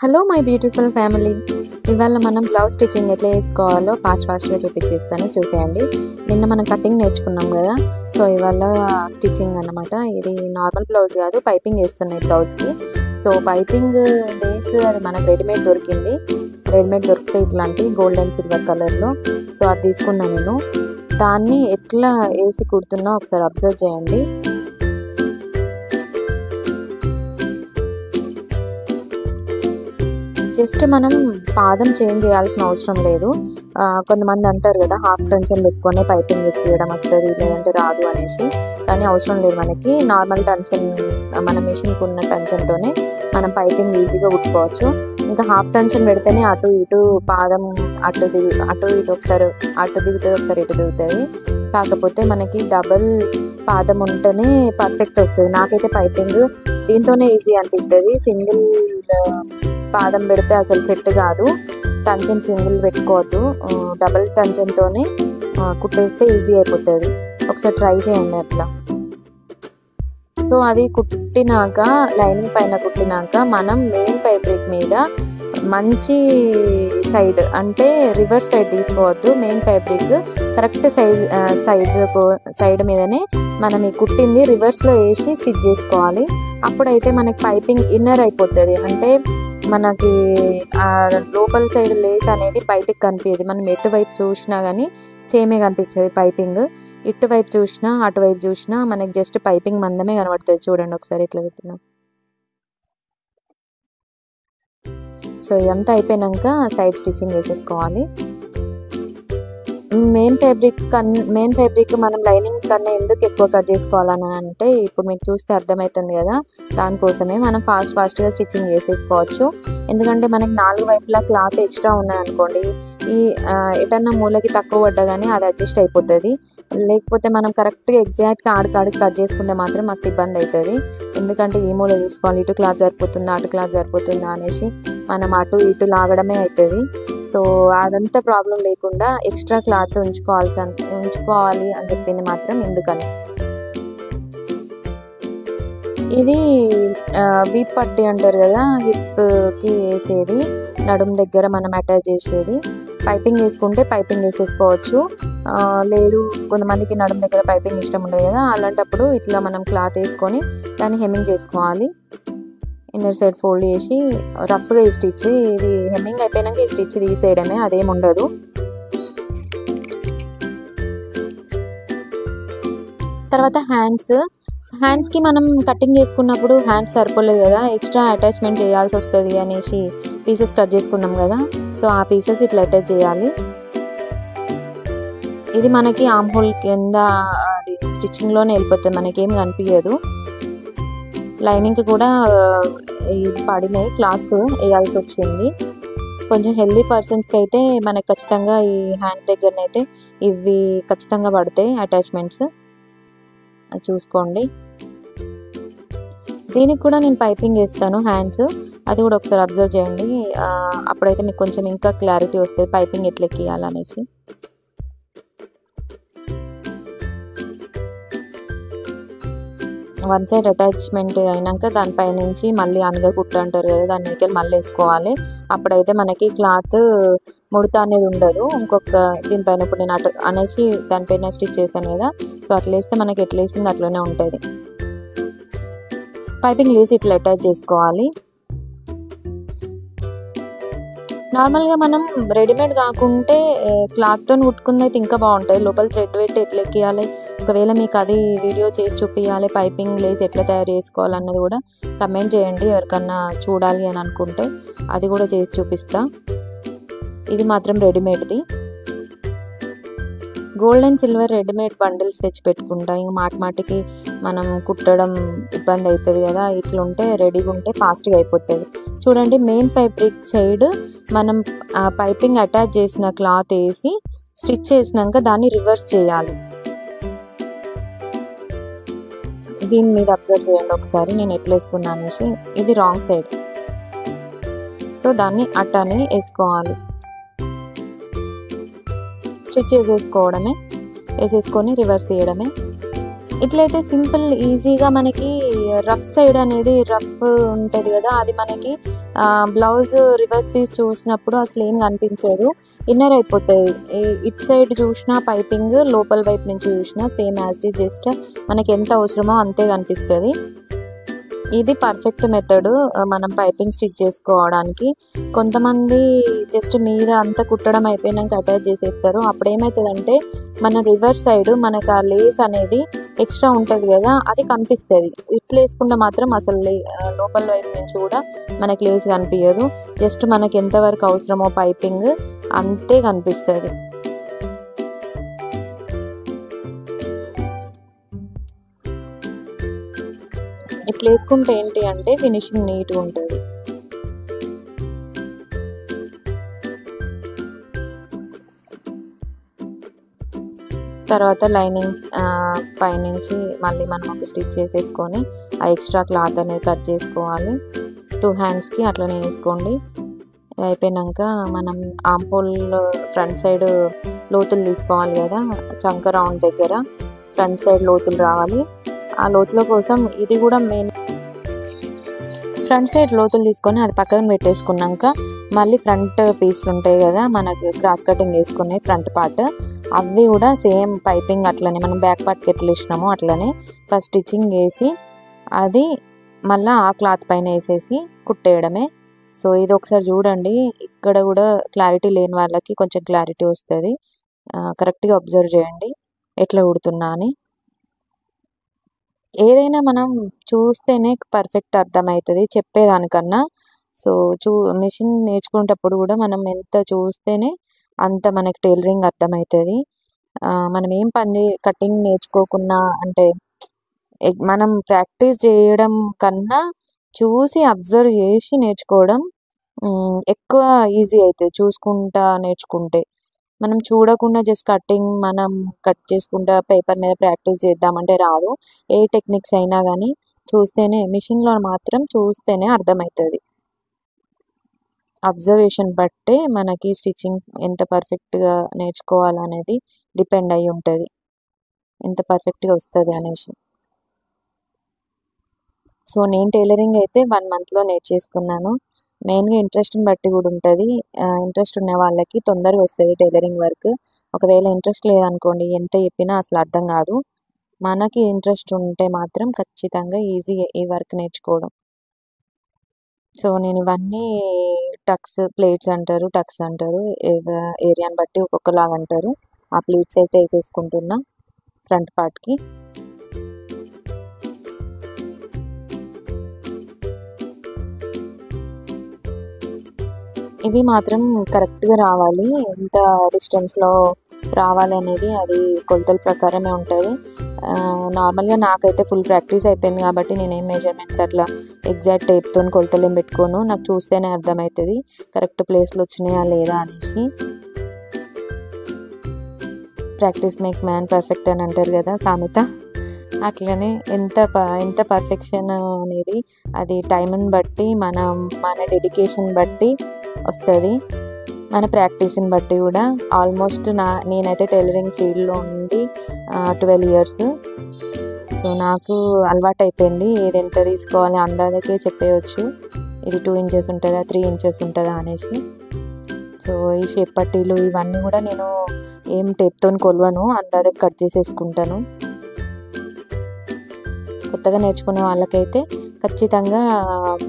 Hello my beautiful family, ఇవాళ మనం blouse stitching ఎట్లా వేసుకోవాలో ఫాస్ట్గా చూపించేస్తాను, చూసేయండి. నిన్న మనం కటింగ్ నేర్చుకున్నాం కదా, సో ఇవాళ స్టిచ్చింగ్ అన్నమాట. ఇది నార్మల్ బ్లౌజ్ కాదు, పైపింగ్ వేస్తున్నాయి బ్లౌజ్కి. సో పైపింగ్ లేస్ అది మనకు రెడీమేడ్ దొరికింది. రెడీమేడ్ దొరికితే ఇట్లాంటి గోల్డ్ అండ్ సిల్వర్ కలర్లో, సో అది తీసుకున్నా నేను. దాన్ని ఎట్లా వేసి కుడుతున్నా ఒకసారి అబ్జర్వ్ చేయండి. జస్ట్ మనం పాదం చేంజ్ చేయాల్సిన అవసరం లేదు. కొంతమంది అంటారు కదా, హాఫ్ టెన్షన్ పెట్టుకొని పైపింగ్ ఎక్కియడం వస్తుంది, లేదంటే రాదు అనేసి. కానీ అవసరం లేదు, మనకి నార్మల్ టెన్షన్, మన మిషన్కి ఉన్న టెన్షన్తోనే మనం పైపింగ్ ఈజీగా కుట్టుకోవచ్చు. ఇంకా హాఫ్ టెన్షన్ పెడితేనే అటు ఇటు పాదం అటు ఇటు ఒకసారి అటు దిగుతుంది, ఒకసారి ఇటు దిగుతుంది. కాకపోతే మనకి డబల్ పాదం ఉంటేనే పర్ఫెక్ట్ వస్తుంది. నాకైతే పైపింగ్ దీంతోనే ఈజీ అనిపిస్తుంది. సింగిల్ పాదం పెడితే అసలు సెట్ కాదు. టెన్షన్ సింగిల్ పెట్టుకోవద్దు, డబల్ టెన్షన్తోనే కుట్టేస్తే ఈజీ అయిపోతుంది. ఒకసారి ట్రై చేయండి అట్లా. సో అది కుట్టినాక, లైనింగ్ పైన కుట్టినాక మనం మెయిన్ ఫ్యాబ్రిక్ మీద మంచి సైడ్ అంటే రివర్స్ సైడ్ తీసుకోవద్దు. మెయిన్ ఫ్యాబ్రిక్ కరెక్ట్ సైడ్ మీదనే మనం ఈ కుట్టింది రివర్స్లో వేసి స్టిచ్ చేసుకోవాలి. అప్పుడైతే మనకి పైపింగ్ ఇన్నర్ అయిపోతుంది. అంటే మనకి లోపల సైడ్ లేస్ అనేది బయటికి కనిపించదు. మనం ఎటువైపు చూసినా కానీ సేమే కనిపిస్తుంది పైపింగ్. ఇటువైపు చూసినా అటువైపు చూసినా మనకి జస్ట్ పైపింగ్ మందమే కనబడుతుంది. చూడండి ఒకసారి ఇట్లా పెట్టినా. సో ఇదంతా అయిపోయినాక సైడ్ స్టిచ్చింగ్ వేసేసుకోవాలి. మెయిన్ ఫ్యాబ్రిక్ మనం లైనింగ్ కన్నా ఎందుకు ఎక్కువ కట్ చేసుకోవాలని అంటే, ఇప్పుడు మీకు చూస్తే అర్థమవుతుంది కదా, దానికోసమే మనం ఫాస్ట్గా స్టిచ్చింగ్ చేసేసుకోవచ్చు. ఎందుకంటే మనకి 4 వైపులా క్లాత్ ఎక్స్ట్రా ఉన్నదనుకోండి, ఈ ఎటన్నా మూలకి తక్కువ పడ్డా కానీ అది అడ్జస్ట్ అయిపోతుంది. లేకపోతే మనం కరెక్ట్గా ఎగ్జాక్ట్గా ఆడికాడికి కట్ చేసుకుంటే మాత్రం మస్తు ఇబ్బంది అవుతుంది. ఎందుకంటే ఈ మూల చూసుకోవాలి, ఇటు క్లాత్ సరిపోతుందా అటు క్లాత్ సరిపోతుందా అనేసి మనం అటు ఇటు లాగడమే అవుతుంది. సో అదంతా ప్రాబ్లం లేకుండా ఎక్స్ట్రా క్లాత్ ఉంచుకోవాలి అని చెప్పింది మాత్రం ఎందుకని. ఇది వీప్ పట్టి అంటారు కదా, హిప్కి వేసేది, నడుము దగ్గర మనం అటాచ్ చేసేది. పైపింగ్ వేసుకుంటే పైపింగ్ వేసేసుకోవచ్చు. లేదు కొంతమందికి నడుము దగ్గర పైపింగ్ ఇష్టం ఉండదు కదా, అలాంటప్పుడు ఇట్లా మనం క్లాత్ వేసుకొని దాన్ని హెమ్మింగ్ చేసుకోవాలి. ఇన్నర్ సైడ్ ఫోల్డ్ చేసి రఫ్గా ఈ స్టిచ్, ఇది హెమ్మింగ్ అయిపోయాక ఈ స్టిచ్ తీసేయడమే, అదేం ఉండదు. తర్వాత హ్యాండ్స్కి మనం కటింగ్ చేసుకున్నప్పుడు హ్యాండ్స్ సరిపోలేదు కదా, ఎక్స్ట్రా అటాచ్మెంట్ చేయాల్సి వస్తుంది అనేసి పీసెస్ కట్ చేసుకున్నాం కదా, సో ఆ పీసెస్ ఇట్లా అటాచ్ చేయాలి. ఇది మనకి ఆర్మ్ హోల్ కింద అది స్టిచ్చింగ్లోనే వెళ్ళిపోతుంది, మనకేం కనిపించదు. లైనింగ్కి కూడా పడినాయి క్లాత్స్ వేయాల్సి వచ్చింది. కొంచెం హెల్దీ పర్సన్స్కి అయితే మనకు ఖచ్చితంగా ఈ హ్యాండ్ దగ్గరనైతే ఇవి ఖచ్చితంగా పడతాయి అటాచ్మెంట్స్, చూసుకోండి. దీనికి కూడా నేను పైపింగ్ వేస్తాను హ్యాండ్స్, అది కూడా ఒకసారి అబ్జర్వ్ చేయండి. అప్పుడైతే మీకు కొంచెం ఇంకా క్లారిటీ వస్తుంది పైపింగ్ ఎట్లా ఎక్కియాలనేసి. వన్ సైడ్ అటాచ్మెంట్ అయినాక దానిపై నుంచి మళ్ళీ అనగా కుట్టు అంటారు కదా, దాని మీద మళ్ళీ వేసుకోవాలి. అప్పుడైతే మనకి క్లాత్ ముడత అనేది ఉండదు. ఇంకొక దీనిపైన ఇప్పుడు నేను అటు అనేసి దానిపైన స్టిచ్ చేశాను కదా, సో అట్లా వేస్తే మనకి ఎట్లా వేసింది అట్లనే ఉంటుంది. పైపింగ్ లేసి ఇట్లా అటాచ్ చేసుకోవాలి. నార్మల్గా మనం రెడీమేడ్ కాకుంటే క్లాత్తో కుట్టుకుంది అయితే ఇంకా బాగుంటుంది. లోపల థ్రెడ్ పెట్టి ఎట్లా ఎక్కియాలి, ఒకవేళ మీకు అది వీడియో చేసి చూపించాలి పైపింగ్ లేస్ ఎట్లా తయారు చేసుకోవాలన్నది కూడా కమెంట్ చేయండి. ఎవరికన్నా చూడాలి అని అనుకుంటే అది కూడా చేసి చూపిస్తా. ఇది మాత్రం రెడీమేడ్ది. Gold and silver readymade bundles తెచ్చి పెట్టుకుంటా, ఇంకా మాటికి మనం కుట్టడం ఇబ్బంది అవుతుంది కదా, ఇట్లుంటే రెడీగా ఉంటే ఫాస్ట్గా అయిపోతుంది. చూడండి, మెయిన్ ఫ్యాబ్రిక్ సైడ్ మనం పైపింగ్ అటాచ్ చేసిన క్లాత్ వేసి స్టిచ్ చేసినాక దాన్ని రివర్స్ చేయాలి. దీని మీద అబ్జర్వ్ చేయండి ఒకసారి నేను ఎట్లా వేస్తున్నా అనేసి. ఇది రాంగ్ సైడ్, సో దాన్ని అట్టనే వేసుకోవాలి. స్టిచ్ చేసేసుకోవడమే, వేసేసుకొని రివర్స్ తీయడమే. ఇట్లయితే సింపుల్ ఈజీగా మనకి రఫ్ సైడ్ అనేది రఫ్ ఉంటుంది కదా, అది మనకి బ్లౌజ్ రివర్స్ తీసి చూసినప్పుడు అసలు ఏం కనిపించదు, ఇన్నర్ అయిపోతుంది. ఇట్ సైడ్ చూసినా పైపింగ్, లోపల వైపు నుంచి చూసినా సేమ్ యాజ్ ఇట్, జస్ట్ మనకి ఎంత అవసరమో అంతే కనిపిస్తుంది. ఇది పర్ఫెక్ట్ మెథడ్ మనం పైపింగ్ స్టిచ్ చేసుకోవడానికి. కొంతమంది జస్ట్ మీద అంతా కుట్టడం అయిపోయినాక అటాచ్ చేసేస్తారు. అప్పుడు ఏమవుతుందంటే మన రివర్స్ సైడ్ మనకు ఆ లేస్ అనేది ఎక్స్ట్రా ఉంటుంది కదా, అది కనిపిస్తుంది. ఇట్లా వేసుకుంటే మాత్రం అసలు లోపల వైపు నుంచి కూడా మనకి లేస్ కనిపించదు. జస్ట్ మనకి ఎంతవరకు అవసరమో పైపింగ్ అంతే కనిపిస్తుంది. ఇట్లా వేసుకుంటే ఏంటి అంటే ఫినిషింగ్ నీట్గా ఉంటుంది. తర్వాత లైనింగ్ పైనుంచి మళ్ళీ మనం ఒక స్టిచ్ చేసేసుకొని ఆ ఎక్స్ట్రా క్లాత్ అనేది కట్ చేసుకోవాలి. 2 హ్యాండ్స్కి అట్లనే వేసుకోండి. అయిపోయినాక మనం ఆంపోల్ ఫ్రంట్ సైడ్ లోతులు తీసుకోవాలి కదా, చంక రౌండ్ దగ్గర ఫ్రంట్ సైడ్ లోతులు రావాలి. ఆ లోతుల కోసం ఇది కూడా మెయిన్. ఫ్రంట్ సైడ్ లోతులు తీసుకొని అది పక్కన పెట్టేసుకున్నాక మళ్ళీ ఫ్రంట్ పీస్లు ఉంటాయి కదా మనకి క్రాస్ కటింగ్ వేసుకునే ఫ్రంట్ పార్ట్, అవి కూడా సేమ్ పైపింగ్ అట్లనే మనం బ్యాక్ పార్ట్కి ఎట్లా ఇచ్చినామో అట్లనే ఫస్ట్ స్టిచ్చింగ్ వేసి అది మళ్ళీ ఆ క్లాత్ పైన వేసేసి కుట్టేయడమే. సో ఇది ఒకసారి చూడండి, ఇక్కడ కూడా క్లారిటీ లేని వాళ్ళకి కొంచెం క్లారిటీ వస్తుంది. కరెక్ట్గా అబ్జర్వ్ చేయండి ఎట్లా కుడుతున్నా అని. ఏదైనా మనం చూస్తేనే పర్ఫెక్ట్ అర్థమవుతుంది చెప్పేదానికన్నా. సో మిషన్ నేర్చుకునేటప్పుడు కూడా మనం ఎంత చూస్తేనే అంత మనకి టైలరింగ్ అర్థమవుతుంది. మనం ఏం పని కటింగ్ నేర్చుకోకున్నా అంటే మనం ప్రాక్టీస్ చేయడం కన్నా చూసి అబ్జర్వ్ చేసి నేర్చుకోవడం ఎక్కువ ఈజీ అవుతుంది. చూసుకుంటా నేర్చుకుంటే మనం చూడకుండా జస్ట్ కటింగ్ మనం కట్ చేసుకుంటా పేపర్ మీద ప్రాక్టీస్ చేద్దామంటే రాదు. ఏ టెక్నిక్స్ అయినా కానీ చూస్తేనే, మిషన్లో మాత్రం చూస్తేనే అర్థమవుతుంది. అబ్జర్వేషన్ బట్టే మనకి స్టిచ్చింగ్ ఎంత పర్ఫెక్ట్గా నేర్చుకోవాలనేది డిపెండ్ అయి ఉంటుంది, ఎంత పర్ఫెక్ట్గా వస్తుంది అనేసి. సో నేను టైలరింగ్ అయితే 1 మంత్లో నేర్చేసుకున్నాను. మెయిన్గా ఇంట్రెస్ట్ని బట్టి కూడా ఉంటుంది. ఇంట్రెస్ట్ ఉన్న వాళ్ళకి తొందరగా వస్తుంది టైలరింగ్ వర్క్. ఒకవేళ ఇంట్రెస్ట్ లేదనుకోండి ఎంత చెప్పినా అసలు అర్థం కాదు. మనకి ఇంట్రెస్ట్ ఉంటే మాత్రం ఖచ్చితంగా ఈజీ ఈ వర్క్ నేర్చుకోవడం. సో నేను ఇవన్నీ టక్స్ ప్లేట్స్ అంటారు, టక్స్ అంటారు, ఏరియాని బట్టి ఒక్కొక్కలాగా అంటారు. ఆ ప్లేట్స్ అయితే వేసేసుకుంటున్నా ఫ్రంట్ పార్ట్కి. ఇవి మాత్రం కరెక్ట్గా రావాలి, ఎంత డిస్టెన్స్లో రావాలి అనేది అది కొలతల ప్రకారమే ఉంటుంది. నార్మల్గా నాకైతే ఫుల్ ప్రాక్టీస్ అయిపోయింది కాబట్టి నేనేం మెజర్మెంట్స్ అట్లా ఎగ్జాక్ట్ టేప్తో కొలతలు ఏం పెట్టుకోను. నాకు చూస్తేనే అర్థమవుతుంది కరెక్ట్ ప్లేస్లో వచ్చినాయా లేదా అనేసి. ప్రాక్టీస్ మేక్ మ్యాన్ పర్ఫెక్ట్ అని అంటారు కదా సామెత, అట్లనే ఎంత పర్ఫెక్షన్ అనేది అది టైంని బట్టి మన డెడికేషన్ బట్టి వస్తుంది, మన ప్రాక్టీస్ని బట్టి కూడా. ఆల్మోస్ట్ నేనైతే టైలరింగ్ ఫీల్డ్లో ఉండి 12 ఇయర్స్. సో నాకు అలవాటు అయిపోయింది ఏది ఎంత తీసుకోవాలి అందాజకే చెప్పేయచ్చు. ఇది 2 ఇంచెస్ ఉంటుందా 3 ఇంచెస్ ఉంటుందా అనేసి. సో ఈ షేప్ పట్టీలు ఇవన్నీ కూడా నేను ఏం టేప్తో కొలవను, అందాజకి కట్ చేసేసుకుంటాను. కొత్తగా నేర్చుకునే వాళ్ళకైతే ఖచ్చితంగా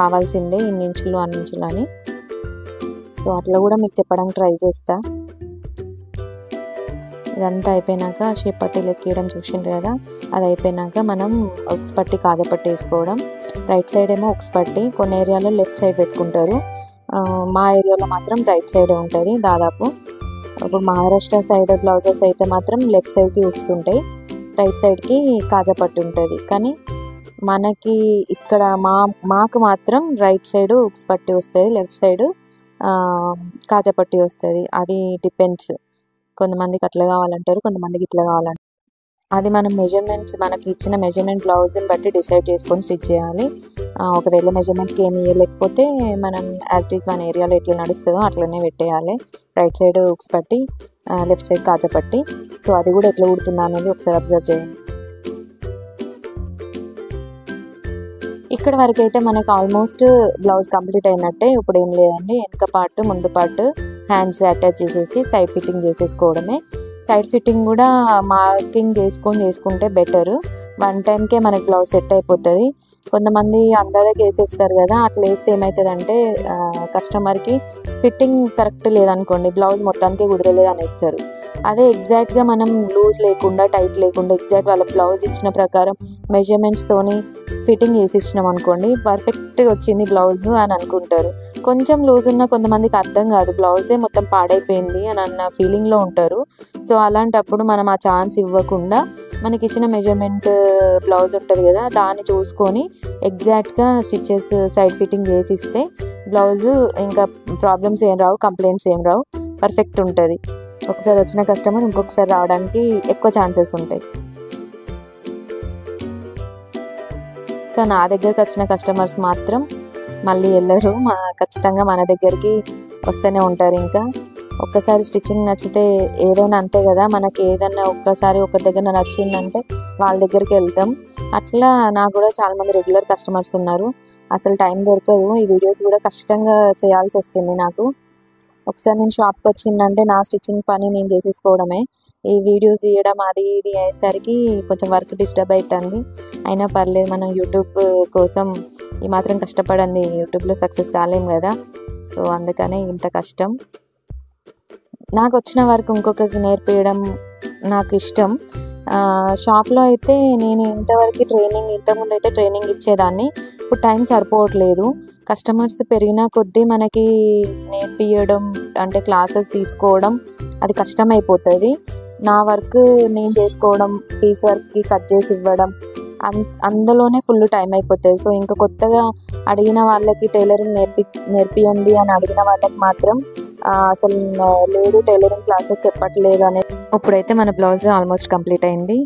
కావాల్సిందే ఇన్ని ఇంచులు అన్ని ఇంచులు అని. సో అట్లా కూడా మీకు చెప్పడానికి ట్రై చేస్తా. ఇదంతా అయిపోయినాక షేప్ పట్టీలు ఎక్కియడం చూసిండ్రు కదా, అది అయిపోయినాక మనం ఉక్స్ పట్టి కాజపట్టి వేసుకోవడం. రైట్ సైడ్ ఏమో ఉక్స్ పట్టి, కొన్ని ఏరియాలో లెఫ్ట్ సైడ్ పెట్టుకుంటారు, మా ఏరియాలో మాత్రం రైట్ సైడే ఉంటుంది దాదాపు. ఇప్పుడు మహారాష్ట్ర సైడ్ బ్లౌజెస్ అయితే మాత్రం లెఫ్ట్ సైడ్కి ఉక్స్ ఉంటాయి, రైట్ సైడ్కి కాజపట్టి ఉంటుంది. కానీ మనకి ఇక్కడ మాకు మాత్రం రైట్ సైడ్ ఉక్స్ పట్టి వస్తుంది, లెఫ్ట్ సైడ్ కాజపట్టి వస్తుంది. అది డిపెండ్స్, కొంతమందికి అట్లా కావాలంటారు, కొంతమందికి ఇట్లా కావాలంటారు. అది మనం మెజర్మెంట్స్ మనకి ఇచ్చిన మెజర్మెంట్ బ్లౌజ్ని బట్టి డిసైడ్ చేసుకొని స్టిచ్ చేయాలి. ఒకవేళ మెజర్మెంట్కి ఏమి ఇవ్వలేకపోతే మనం యాజ్ ఇట్ ఈస్ మన ఏరియాలో ఎట్లా నడుస్తుందో అట్లనే పెట్టేయాలి. రైట్ సైడ్ ఉక్స్ పట్టి, లెఫ్ట్ సైడ్ కాజపట్టి. సో అది కూడా ఎట్లా కుడుతున్నా అనేది ఒకసారి అబ్జర్వ్ చేయండి. ఇక్కడ వరకు అయితే మనకు ఆల్మోస్ట్ బ్లౌజ్ కంప్లీట్ అయినట్టే. ఇప్పుడు ఏం లేదండి, వెనక పార్ట్ ముందు పార్ట్ హ్యాండ్స్ అటాచ్ చేసేసి సైడ్ ఫిట్టింగ్ చేసేసుకోవడమే. సైడ్ ఫిట్టింగ్ కూడా మార్కింగ్ చేసుకుంటే బెటర్. వన్ టైంకే మనకి బ్లౌజ్ సెట్ అయిపోతుంది. కొంతమంది అందరికి వేసేస్తారు కదా, అట్లా వేస్తే ఏమవుతుందంటే కస్టమర్కి ఫిట్టింగ్ కరెక్ట్ లేదనుకోండి, బ్లౌజ్ మొత్తానికి కుదరలేదు అనేస్తారు. అదే ఎగ్జాక్ట్గా మనం లూజ్ లేకుండా టైట్ లేకుండా ఎగ్జాక్ట్ వాళ్ళ బ్లౌజ్ ఇచ్చిన ప్రకారం మెజర్మెంట్స్తోని ఫిట్టింగ్ చేసి ఇచ్చినాం అనుకోండి, పర్ఫెక్ట్గా వచ్చింది బ్లౌజ్ అని అనుకుంటారు. కొంచెం లూజ్ ఉన్న కొంతమందికి అర్థం కాదు, బ్లౌజే మొత్తం పాడైపోయింది అని అన్న ఫీలింగ్లో ఉంటారు. సో అలాంటప్పుడు మనం ఆ ఛాన్స్ ఇవ్వకుండా మనకి ఇచ్చిన మెజర్మెంట్ బ్లౌజ్ ఉంటుంది కదా, దాన్ని చూసుకొని ఎగ్జాక్ట్గా స్టిచ్చెస్ సైడ్ ఫిట్టింగ్ చేసి ఇస్తే బ్లౌజు ఇంకా ప్రాబ్లమ్స్ ఏం రావు, కంప్లైంట్స్ ఏం రావు, పర్ఫెక్ట్ ఉంటుంది. ఒకసారి వచ్చిన కస్టమర్ ఇంకొకసారి రావడానికి ఎక్కువ ఛాన్సెస్ ఉంటాయి. సో నా దగ్గరకు వచ్చిన కస్టమర్స్ మాత్రం మళ్ళీ వెళ్ళరు, ఖచ్చితంగా మన దగ్గరికి వస్తూనే ఉంటారు. ఇంకా ఒక్కసారి స్టిచ్చింగ్ నచ్చితే ఏదైనా అంతే కదా, మనకి ఏదైనా ఒక్కసారి ఒకరి దగ్గర నచ్చిందంటే వాళ్ళ దగ్గరికి వెళ్తాం. అట్లా నాకు కూడా చాలామంది రెగ్యులర్ కస్టమర్స్ ఉన్నారు. అసలు టైం దొరకదు, ఈ వీడియోస్ కూడా కష్టంగా చేయాల్సి వస్తుంది నాకు. ఒకసారి నేను షాప్కి వచ్చిందంటే నా స్టిచ్చింగ్ పని నేను చేసేసుకోవడమే. ఈ వీడియోస్ తీయడం అది ఇది అయ్యేసరికి కొంచెం వర్క్ డిస్టర్బ్ అవుతుంది. అయినా పర్లేదు, మనం యూట్యూబ్ కోసం ఈ మాత్రం కష్టపడింది యూట్యూబ్లో సక్సెస్ కాలేం కదా. సో అందుకనే ఇంత కష్టం. నాకు వచ్చిన వరకు ఇంకొకరికి నేర్పించడం నాకు ఇష్టం. షాప్లో అయితే నేను ఇంతకుముందు అయితే ట్రైనింగ్ ఇచ్చేదాన్ని. ఇప్పుడు టైం సరిపోవట్లేదు. కస్టమర్స్ పెరిగిన కొద్దీ మనకి నేర్పించడం అంటే క్లాసెస్ తీసుకోవడం అది కష్టమైపోతుంది. నా వర్క్ నేను చేసుకోవడం, పీస్ వర్క్కి కట్ చేసి ఇవ్వడం అందులోనే ఫుల్ టైం అయిపోతుంది. సో ఇంకా కొత్తగా అడిగిన వాళ్ళకి టైలరింగ్ నేర్పియండి అని అడిగిన వాళ్ళకి మాత్రం అసలు లేదు, టైలరింగ్ క్లాసెస్ చెప్పట్లేదు అనే. ఇప్పుడైతే మన బ్లౌజ్ ఆల్మోస్ట్ కంప్లీట్ అయింది.